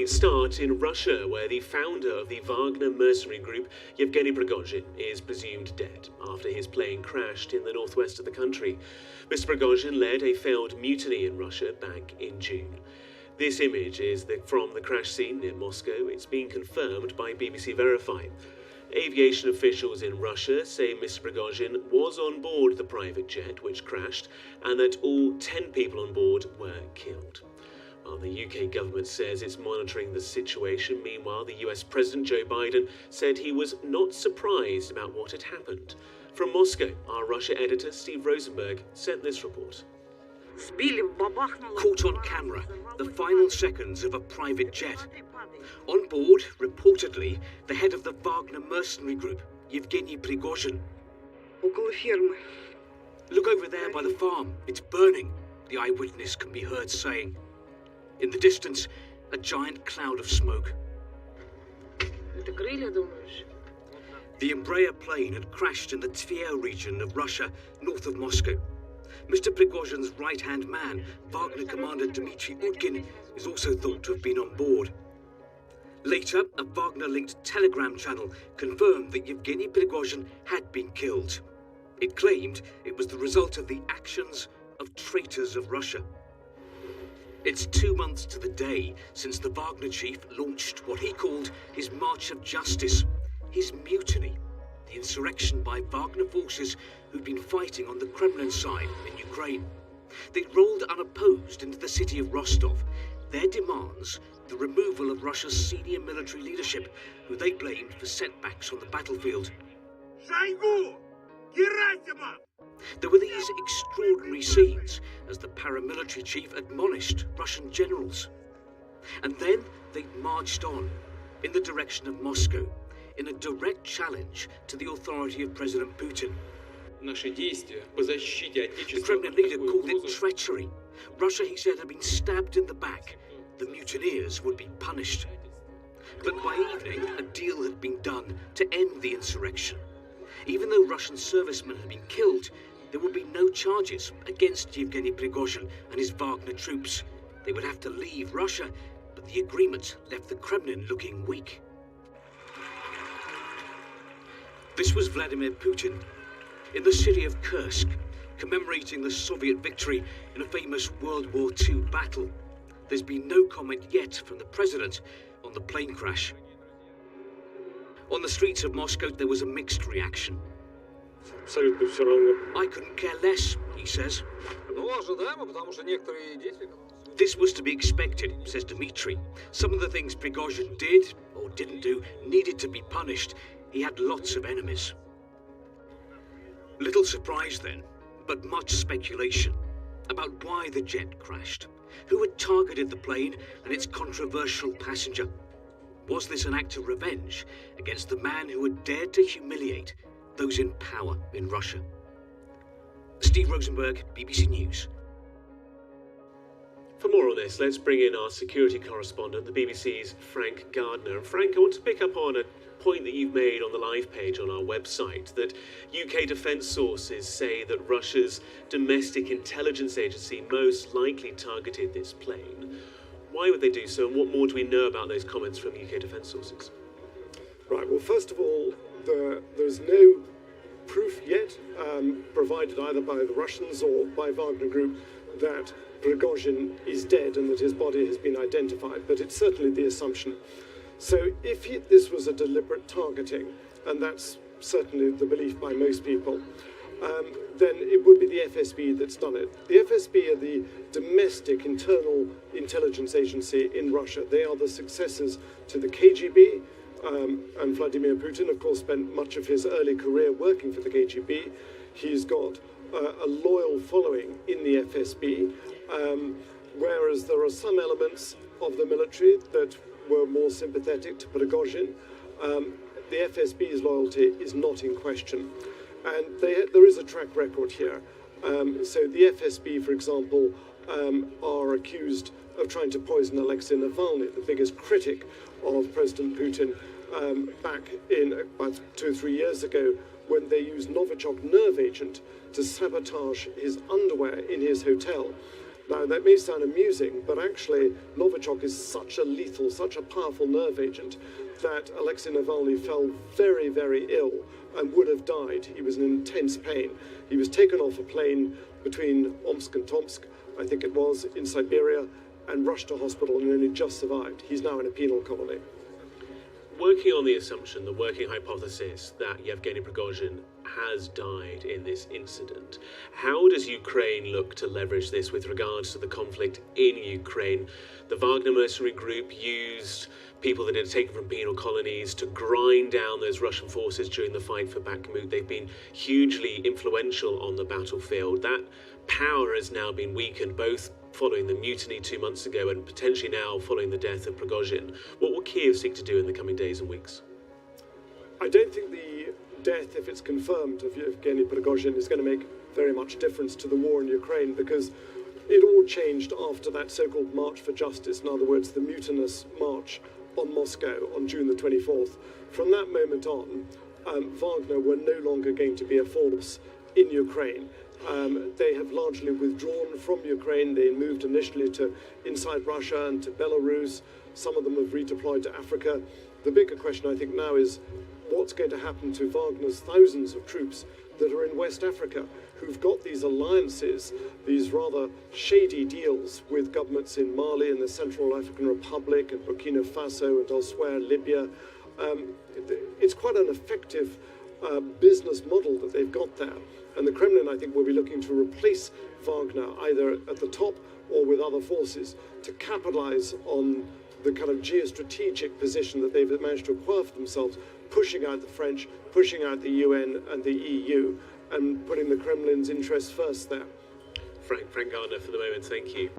We start in Russia, where the founder of the Wagner mercenary group, Yevgeny Prigozhin, is presumed dead after his plane crashed in the northwest of the country. Mr. Prigozhin led a failed mutiny in Russia back in June. This image is from the crash scene near Moscow. It's been confirmed by BBC Verify. Aviation officials in Russia say Mr. Prigozhin was on board the private jet which crashed and that all 10 people on board were killed. While the UK government says it's monitoring the situation, meanwhile, the US President Joe Biden said he was not surprised about what had happened. From Moscow, our Russia editor Steve Rosenberg sent this report. Caught on camera, the final seconds of a private jet. On board, reportedly, the head of the Wagner mercenary group, Yevgeny Prigozhin. Look over there by the farm. It's burning, the eyewitness can be heard saying. In the distance, a giant cloud of smoke. The Embraer plane had crashed in the Tver region of Russia, north of Moscow. Mr. Prigozhin's right-hand man, Wagner commander Dmitry Udkin, is also thought to have been on board. Later, a Wagner-linked telegram channel confirmed that Yevgeny Prigozhin had been killed. It claimed it was the result of the actions of traitors of Russia. It's 2 months to the day since the Wagner chief launched what he called his March of Justice, his mutiny, the insurrection by Wagner forces who'd been fighting on the Kremlin side in Ukraine. They'd rolled unopposed into the city of Rostov. Their demands, the removal of Russia's senior military leadership, who they blamed for setbacks on the battlefield. There were these extraordinary scenes as the paramilitary chief admonished Russian generals. And then they marched on in the direction of Moscow, in a direct challenge to the authority of President Putin. The Kremlin leader called it treachery. Russia, he said, had been stabbed in the back. The mutineers would be punished. But by evening, a deal had been done to end the insurrection. Even though Russian servicemen had been killed, there would be no charges against Yevgeny Prigozhin and his Wagner troops. They would have to leave Russia, but the agreement left the Kremlin looking weak. This was Vladimir Putin in the city of Kursk, commemorating the Soviet victory in a famous World War II battle. There's been no comment yet from the president on the plane crash. On the streets of Moscow, there was a mixed reaction. I couldn't care less, he says. This was to be expected, says Dmitry. Some of the things Prigozhin did, or didn't do, needed to be punished. He had lots of enemies. Little surprise then, but much speculation about why the jet crashed. Who had targeted the plane and its controversial passenger? Was this an act of revenge against the man who had dared to humiliate those in power in Russia? Steve Rosenberg, BBC News. For more on this, let's bring in our security correspondent, the BBC's Frank Gardner. Frank, I want to pick up on a point that you've made on the live page on our website, that UK defence sources say that Russia's domestic intelligence agency most likely targeted this plane. Why would they do so, and what more do we know about those comments from UK defence sources? Right, well, first of all, there's no proof yet provided either by the Russians or by Wagner Group that Prigozhin is dead and that his body has been identified, but it's certainly the assumption. So if this was a deliberate targeting, and that's certainly the belief by most people, then it would be the FSB that's done it. The FSB are the domestic internal intelligence agency in Russia. They are the successors to the KGB, and Vladimir Putin, of course, spent much of his early career working for the KGB. He's got a loyal following in the FSB, whereas there are some elements of the military that were more sympathetic to Prigozhin. The FSB's loyalty is not in question. And there is a track record here. So the FSB, for example, are accused of trying to poison Alexei Navalny, the biggest critic of President Putin, back in about 2 or 3 years ago, when they used Novichok nerve agent to sabotage his underwear in his hotel. Now, that may sound amusing, but actually, Novichok is such a lethal, such a powerful nerve agent that Alexei Navalny fell very, very ill and would have died. He was in intense pain. He was taken off a plane between Omsk and Tomsk, I think it was, in Siberia, and rushed to hospital and only just survived. He's now in a penal colony. Working on the assumption, the working hypothesis that Yevgeny Prigozhin has died in this incident, how does Ukraine look to leverage this with regards to the conflict in Ukraine? The Wagner mercenary group used people that had taken from penal colonies to grind down those Russian forces during the fight for Bakhmut. They've been hugely influential on the battlefield. That power has now been weakened, both following the mutiny 2 months ago and potentially now following the death of Prigozhin. What will Kiev seek to do in the coming days and weeks? I don't think the death, if it's confirmed, of Yevgeny Prigozhin is going to make very much difference to the war in Ukraine, because it all changed after that so-called March for Justice, in other words, the mutinous march on Moscow on June the 24th. From that moment on, Wagner were no longer going to be a force in Ukraine. They have largely withdrawn from Ukraine. They moved initially to inside Russia and to Belarus. Some of them have redeployed to Africa. The bigger question, I think, now is what's going to happen to Wagner's thousands of troops that are in West Africa, who've got these alliances, these rather shady deals with governments in Mali and the Central African Republic and Burkina Faso and elsewhere, Libya. It's quite an effective business model that they've got there. And the Kremlin, I think, will be looking to replace Wagner either at the top or with other forces to capitalize on the kind of geostrategic position that they've managed to acquire for themselves, pushing out the French, pushing out the UN and the EU, and putting the Kremlin's interests first there. Frank Gardner, for the moment, thank you.